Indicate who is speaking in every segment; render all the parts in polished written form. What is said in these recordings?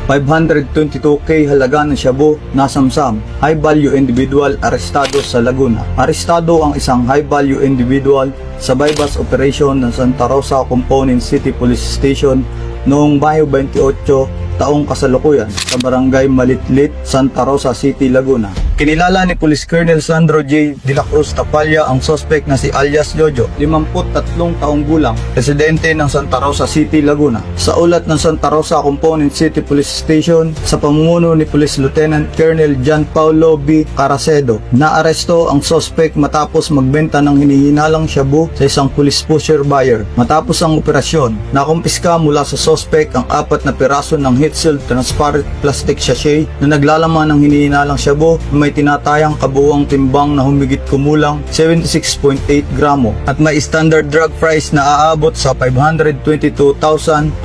Speaker 1: 522k halaga ng shabu na samsam. High value individual arestado sa Laguna. Arestado ang isang high value individual sa bypass operation ng Santa Rosa Component City Police Station noong Mayo 28 taong kasalukuyan sa Barangay Malitlit, Santa Rosa City, Laguna. Kinilala ni Police Colonel Sandro J. De la Cruz Tapalla ang suspect na si alias Jojo, 53 taong gulang, residente ng Santa Rosa City, Laguna. Sa ulat ng Santa Rosa Component City Police Station sa pamumuno ni Police Lieutenant Colonel John Paulo B. Caracedo, naaresto ang suspect matapos magbenta ng hinihinalang shabu sa isang police pusher buyer. Matapos ang operasyon, nakumpiska mula sa suspect ang 4 na piraso ng heat-sealed transparent plastic sachet na naglalaman ng hinihinalang shabu na may tinatayang kabuuang timbang na humigit kumulang 76.8 gramo at may standard drug price na aabot sa 522,240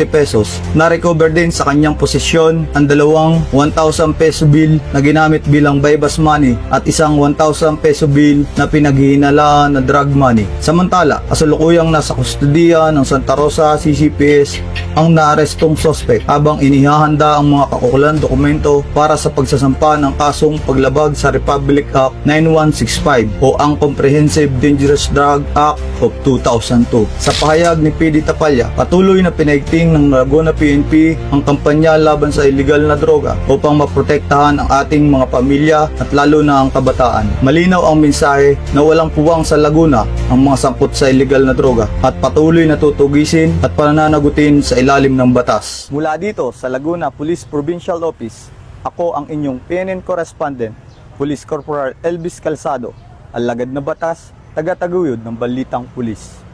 Speaker 1: pesos. Na-recover din sa kanyang posisyon ang dalawang 1,000 peso bill na ginamit bilang bypass money at isang 1,000 peso bill na pinaghihinalaan na drug money. Samantala, kasalukuyang nasa kustodiya ng Santa Rosa CCPS ang naarestong suspect habang inihahanda ang mga kakukulang dokumento para sa pagsasampa ng kasong paglabag sa Republic Act 9165 o ang Comprehensive Dangerous Drug Act of 2002. Sa pahayag ni PD Tapalla, patuloy na pinaigting ng Laguna PNP ang kampanya laban sa illegal na droga upang maprotektahan ang ating mga pamilya at lalo na ang kabataan. Malinaw ang mensahe na walang puwang sa Laguna ang mga sangkot sa illegal na droga at patuloy na tutugisin at pananagutin sa ilalim ng batas. Mula dito sa Laguna Police Provincial Office, ako ang inyong PNN correspondent, Police Corporal Elvis Calzado, alagad na batas, taga-taguyod ng Balitang Pulis.